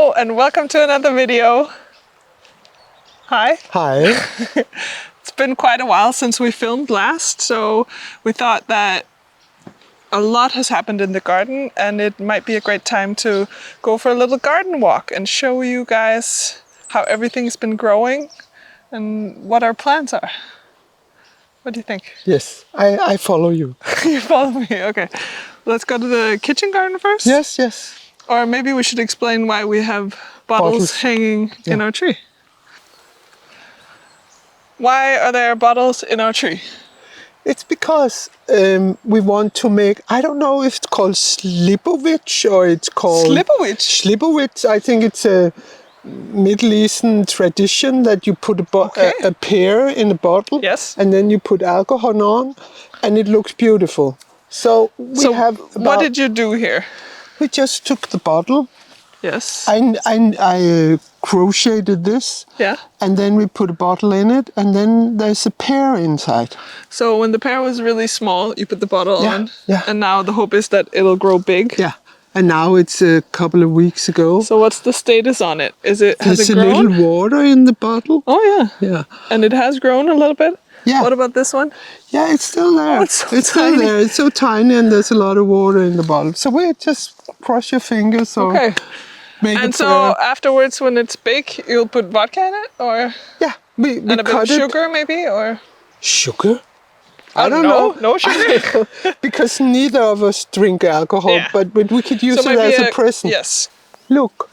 Hello and welcome to another video. Hi. Hi. It's been quite a while since we filmed last, so we thought that a lot has happened in the garden and it might be a great time to go for a little garden walk and show you guys how everything's been growing and what our plans are. What do you think? Yes, I follow you. You follow me? Okay. Let's go to the kitchen garden first? Yes. Or maybe we should explain why we have bottles hanging in our tree. Why are there bottles in our tree? It's because we want to make, I don't know if it's called slipowich or it's called... Slipowich? Slipowich, I think it's a Middle Eastern tradition that you put a pear in a bottle. Yes. And then you put alcohol on and it looks beautiful. So we have about, what did you do here? We just took the bottle. Yes. I crocheted this. Yeah. And then we put a bottle in it, and then there's a pear inside. So when the pear was really small, you put the bottle on. Yeah. And now the hope is that it'll grow big. Yeah. And now it's a couple of weeks ago. So what's the status on it? Has it grown? There's a little water in the bottle. Oh yeah. Yeah. And it has grown a little bit? Yeah. What about this one? Yeah, it's still there. Oh, it's so tiny. Still there. It's so tiny and there's a lot of water in the bottle. So we just cross your fingers or make and a so prayer. afterwards when it's big, you'll put vodka in it? Or yeah, we and a bit of sugar maybe? Or sugar? I don't know. No sugar? Because neither of us drink alcohol, but we could use it as a present. Yes. Look.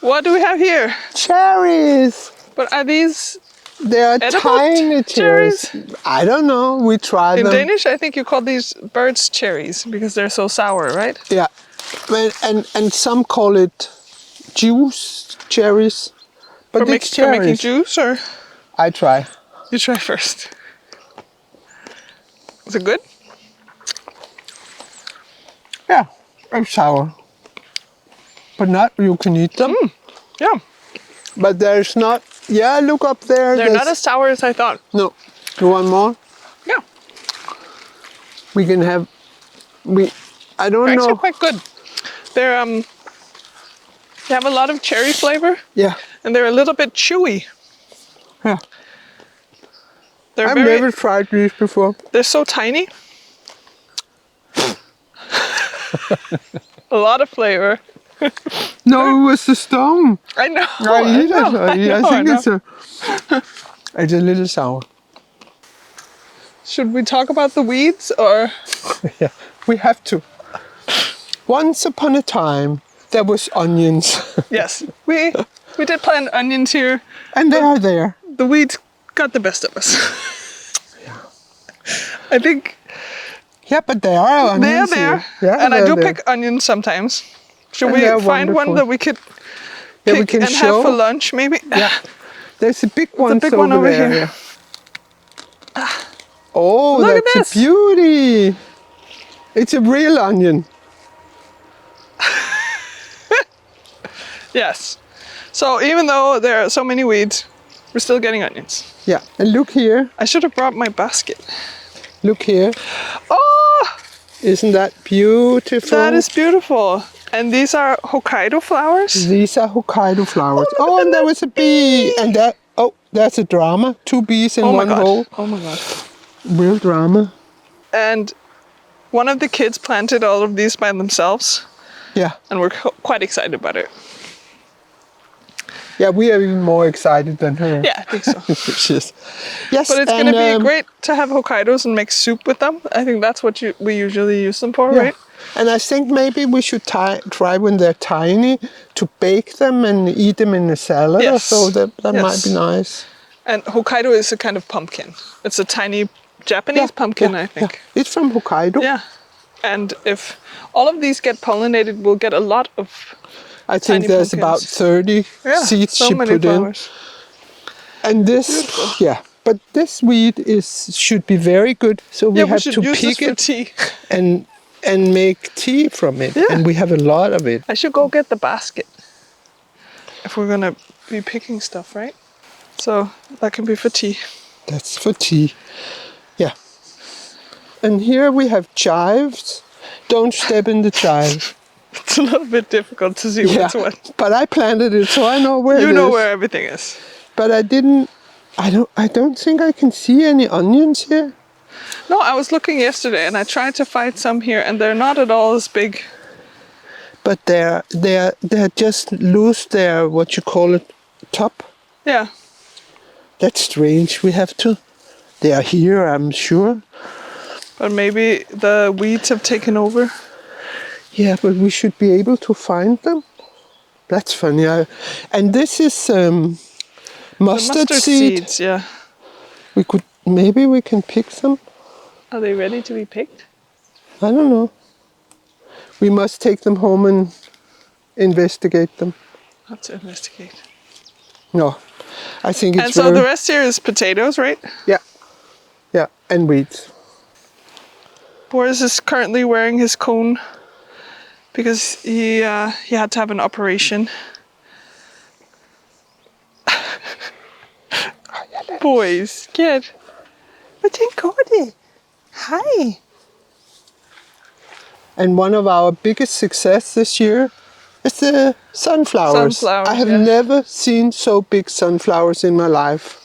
What do we have here? Cherries. But are these... They are tiny cherries. I don't know. We tried them. In Danish, I think you call these birds cherries because they're so sour, right? Yeah. And some call it juice cherries. But it's cherries. For making juice, or? I try. You try first. Is it good? Yeah. It's sour. But not you can eat them. Yeah. But there's not... Yeah, look up there. They're not as sour as I thought. No. You want more? Yeah. We can have... I don't know. Actually quite good. They're they have a lot of cherry flavor. Yeah. And they're a little bit chewy. Yeah. I've never tried these before. They're so tiny. A lot of flavor. No, it was the stone. I know. I eat it. I think it's a little sour. Should we talk about the weeds or? Yeah, we have to. Once upon a time, there was onions. Yes, we did plant onions here. And they are there. The weeds got the best of us. Yeah. I think. Yeah, but they are onions. They are there. Yeah, and I do pick onions sometimes. Should we find one that we could pick and have for lunch, maybe? Yeah. There's a big one, over here. Yeah. Oh, look that's a beauty. It's a real onion. Yes. So even though there are so many weeds, we're still getting onions. Yeah. And look here. I should have brought my basket. Look here. Oh! Isn't that beautiful? That is beautiful. And these are Hokkaido flowers? These are Hokkaido flowers. Oh, and there was a bee. And that, that's a drama. 2 bees in one hole. Oh my God. Real drama. And one of the kids planted all of these by themselves. Yeah. And we're quite excited about it. Yeah, we are even more excited than her. Yeah, I think so. Yes, but it's going to be great to have Hokkaidos and make soup with them. I think that's what we usually use them for, right? And I think maybe we should try when they're tiny to bake them and eat them in a salad or so. That might be nice. And Hokkaido is a kind of pumpkin. It's a tiny Japanese pumpkin, I think. Yeah. It's from Hokkaido. Yeah. And if all of these get pollinated, we'll get a lot of I think there's about 30 seeds she put flowers. In. And this, but this weed should be very good. So we have to pick it tea. and make tea from it. Yeah. And we have a lot of it. I should go get the basket if we're gonna be picking stuff, right? So that can be for tea. That's for tea. Yeah. And here we have chives. Don't step in the chive. It's a little bit difficult to see Yeah, what's what. but I planted it, so I know where You it know is. where everything is. But I don't think I can see any onions here. No, I was looking yesterday and I tried to find some here and they're not at all as big. But they're just loose their, what you call it, top. Yeah. That's strange. We have to. They are here, I'm sure. But maybe the weeds have taken over. Yeah, but we should be able to find them. That's funny. And this is The mustard mustard seed. seeds, yeah. Maybe we can pick some. Are they ready to be picked? I don't know. We must take them home and investigate them. Have to investigate. No, I think it's And so the rest here is potatoes, right? Yeah, and weeds. Boris is currently wearing his cone because he had to have an operation. Boys, kid. But thank God. Hi. And one of our biggest success this year is the sunflowers. Sunflowers, I have yeah. never seen so big sunflowers in my life.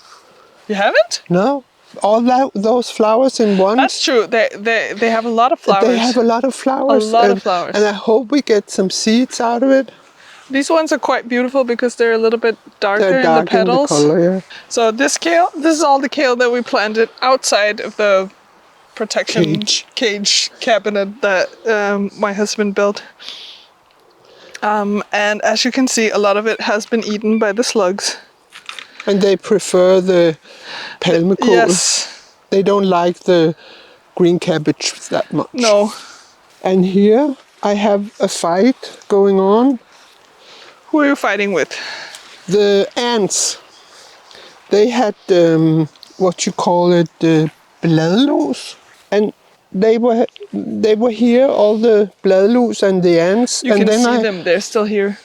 You haven't? No, all those flowers in one. That's true. They have a lot of flowers. They have a lot of flowers. A lot of flowers. And I hope we get some seeds out of it. These ones are quite beautiful because they're a little bit darker They're in the dark in the petals. color, yeah. So this is all the kale that we planted outside of the protection cage cabinet that my husband built. And as you can see, a lot of it has been eaten by the slugs. And they prefer the palmekål. Yes. They don't like the green cabbage that much. No. And here I have a fight going on. Who are you fighting with? The ants. They had what you call it, bladlus, and they were here, all the bladlus and the ants. You and can then see them. They're still here.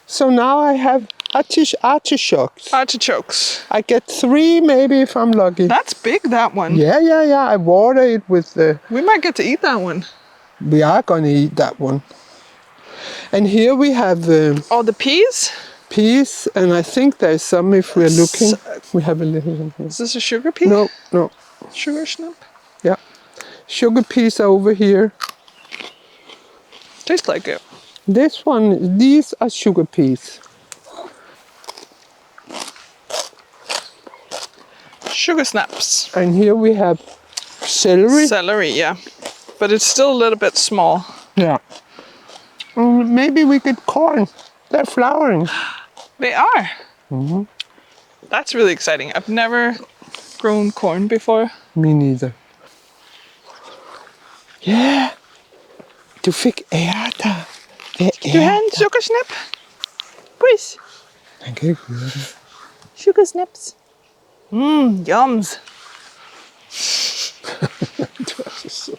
So now I have artichokes. Artichokes. I get 3 maybe if I'm lucky. That's big, that one. Yeah. I water it with the. We might get to eat that one. We are gonna eat that one. And here we have Oh, the peas? peas, and I think there's some if we're looking. We have a little one here. Is this a sugar pea? No. Sugar snap? Yeah. Sugar peas are over here. Tastes like it. These are sugar peas. Sugar snaps. And here we have celery. Celery, yeah. But it's still a little bit small. Yeah. Maybe we get corn. They're flowering. They are. Mm-hmm. That's really exciting. I've never grown corn before. Me neither. Ja. Du fik ærter. Hvad er Du have en sukkersnap? Please. Han kan ikke høre det. Sugar snaps. Yums. Du er så sød.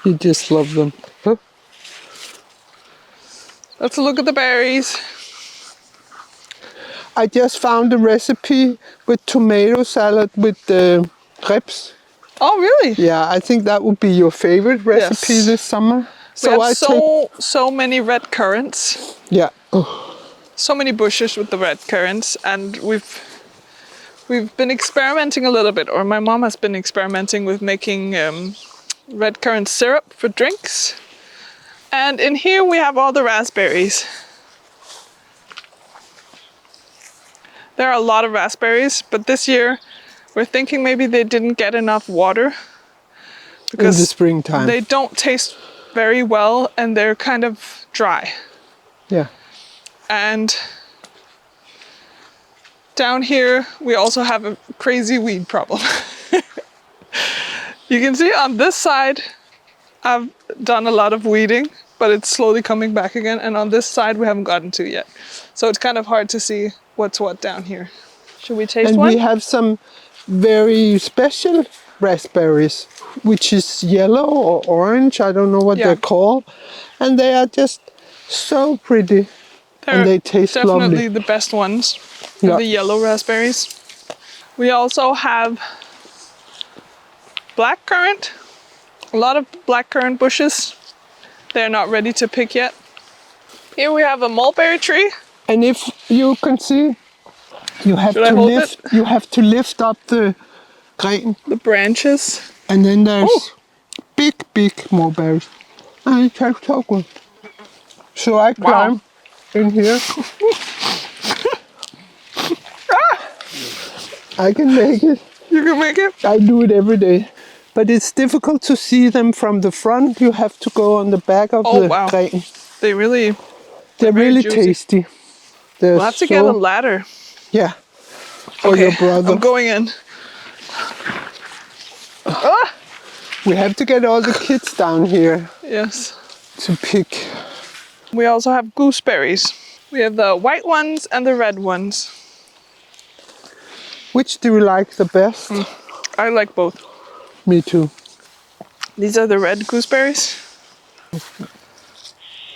You just love them. Huh? Let's look at the berries. I just found a recipe with tomato salad with ribs. Oh, really? Yeah, I think that would be your favorite recipe Yes. We this summer. have so many red currants. Yeah. Oh. So many bushes with the red currants, and we've been experimenting a little bit, or my mom has been experimenting with making red currant syrup for drinks. And in here we have all the raspberries. There are a lot of raspberries, but this year we're thinking maybe they didn't get enough water because in the springtime. They don't taste very well and they're kind of dry. Yeah. And down here we also have a crazy weed problem. You can see on this side I've done a lot of weeding, but it's slowly coming back again, and on this side we haven't gotten to yet. So it's kind of hard to see what's what down here. Should we taste one? And we have some very special raspberries, which is yellow or orange, I don't know what they're called. And they are just so pretty. And they taste definitely lovely. The best ones, the yellow raspberries. We also have blackcurrant. A lot of blackcurrant bushes. They're not ready to pick yet. Here we have a mulberry tree. And if you can see, you have Should I to hold lift. it? You have to lift up the gren, The branches. and then there's Oh. big mulberries. And it tastes so good. So I Wow. climb in here. I can make it. You can make it? I do it every day. But it's difficult to see them from the front. You have to go on the back of Oh, the wow. gren. They really, They're very really juicy. tasty. They're We'll have to get a ladder. Yeah. For Okay, your brother. I'm going in. Ah! We have to get all the kids down here Yes. to pick. We also have gooseberries. We have the white ones and the red ones. Which do you like the best? I like both. Me too. These are the red gooseberries.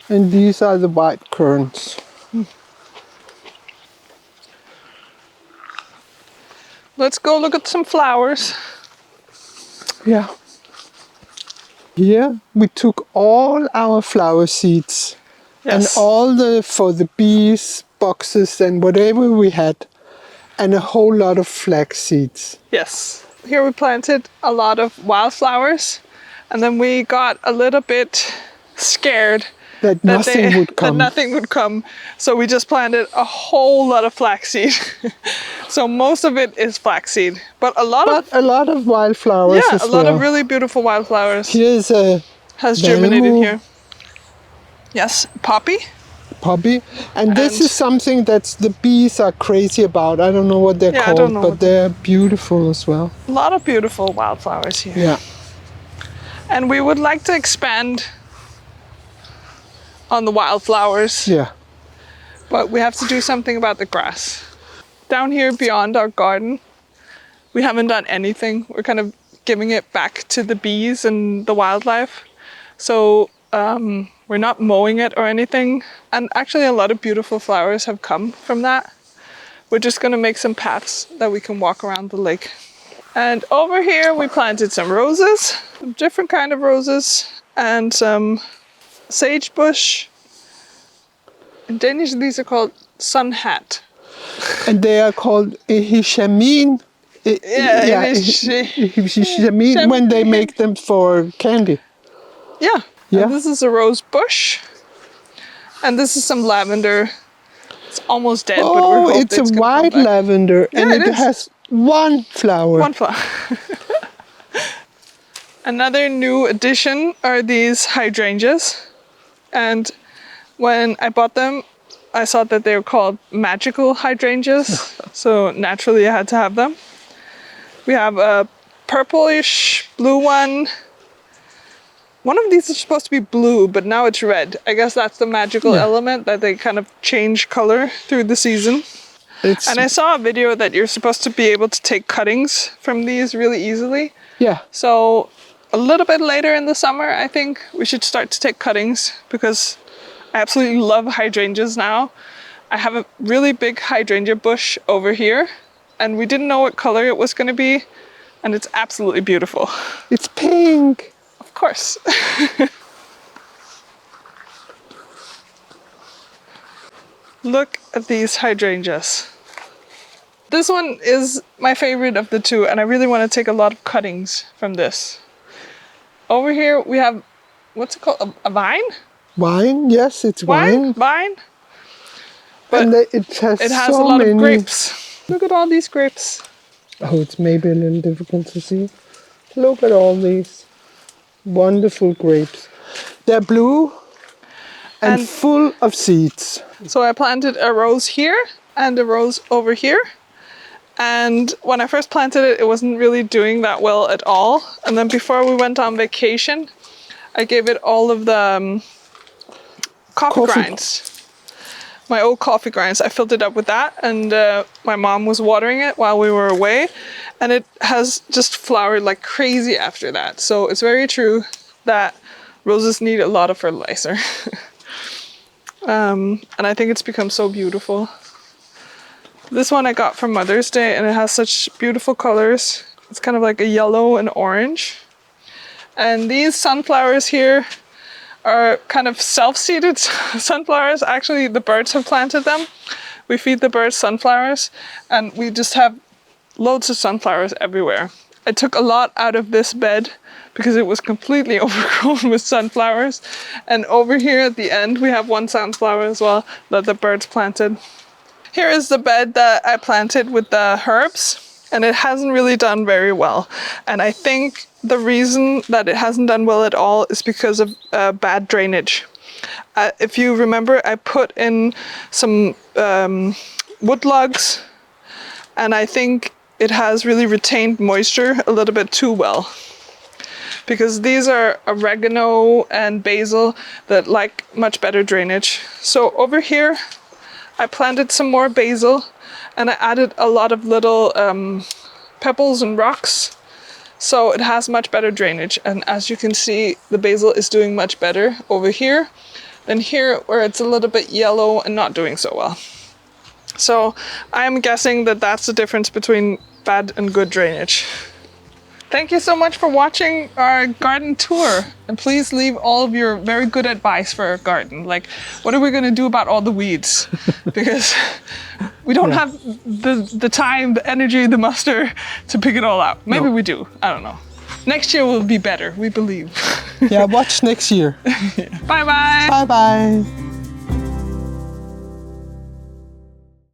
And these are the white currants. Let's go look at some flowers. Yeah. Here we took all our flower seeds and Yes. all for the bees boxes and whatever we had, and a whole lot of flax seeds. Yes. Here we planted a lot of wildflowers, and then we got a little bit scared That that nothing would come. That nothing would come. So we just planted a whole lot of flaxseed. So most of it is flaxseed, but a lot But a lot of wildflowers of as a lot well. of really beautiful wildflowers Here's a has germinated Velmu. here. Yes, poppy. poppy, and this And- is something that the bees are crazy about. I don't know what they're Yeah, I called, don't know but what they're beautiful as well. A lot of beautiful wildflowers here. Yeah. And we would like to expand on the wildflowers, Yeah. but we have to do something about the grass. Down here beyond our garden, we haven't done anything. We're kind of giving it back to the bees and the wildlife. So we're not mowing it or anything. And actually a lot of beautiful flowers have come from that. We're just gonna make some paths that we can walk around the lake. And over here we planted some roses, some different kind of roses, and some sagebush. In Danish these are called sun hat. And they are called hishamine. Yeah, it is. Hishamine when they make them for candy. Yeah. Yeah. And this is a rose bush. And this is some lavender. It's almost dead, but we're Oh, hoping it's a gonna come white back. lavender, and Yeah, it it is. has one flower. One flower. Another new addition are these hydrangeas. And when I bought them, I saw that they were called magical hydrangeas. So naturally I had to have them. We have a purplish blue one. One of these is supposed to be blue, but now it's red. I guess that's the magical element, that they kind of change color through the season. It's And I saw a video that you're supposed to be able to take cuttings from these really easily. yeah. So a little bit later in the summer, I think we should start to take cuttings, because I absolutely love hydrangeas now. I have a really big hydrangea bush over here, and we didn't know what color it was going to be, and it's absolutely beautiful. It's pink. Of course. Look at these hydrangeas. This one is my favorite of the two, and I really want to take a lot of cuttings from this. Over here we have, what's it called? A vine? Wine, yes, it's wine. Vine. But And it has a so lot many. of grapes. Look at all these grapes. Oh, it's maybe a little difficult to see. Look at all these wonderful grapes. They're blue and And- full of seeds. So I planted a rose here and a rose over here. And when I first planted it, it wasn't really doing that well at all. And then before we went on vacation, I gave it all of the coffee grinds. My old coffee grinds. I filled it up with that, and my mom was watering it while we were away. And it has just flowered like crazy after that. So it's very true that roses need a lot of fertilizer. And I think it's become so beautiful. This one I got for Mother's Day, and it has such beautiful colors. It's kind of like a yellow and orange. And these sunflowers here are kind of self-seeded sunflowers. Actually, the birds have planted them. We feed the birds sunflowers, and we just have loads of sunflowers everywhere. I took a lot out of this bed because it was completely overgrown with sunflowers. And over here at the end, we have one sunflower as well that the birds planted. Here is the bed that I planted with the herbs, and it hasn't really done very well. And I think the reason that it hasn't done well at all is because of bad drainage. If you remember, I put in some wood logs, and I think it has really retained moisture a little bit too well. Because these are oregano and basil that like much better drainage. So over here, I planted some more basil, and I added a lot of little pebbles and rocks. So it has much better drainage. And as you can see, the basil is doing much better over here than here, where it's a little bit yellow and not doing so well. So I'm guessing that that's the difference between bad and good drainage. Thank you so much for watching our garden tour. And please leave all of your very good advice for our garden. Like, what are we going to do about all the weeds? Because we don't have the time, the energy, the muster to pick it all out. Maybe we do. I don't know. Next year will be better, we believe. Yeah, watch next year. Bye-bye. Bye-bye.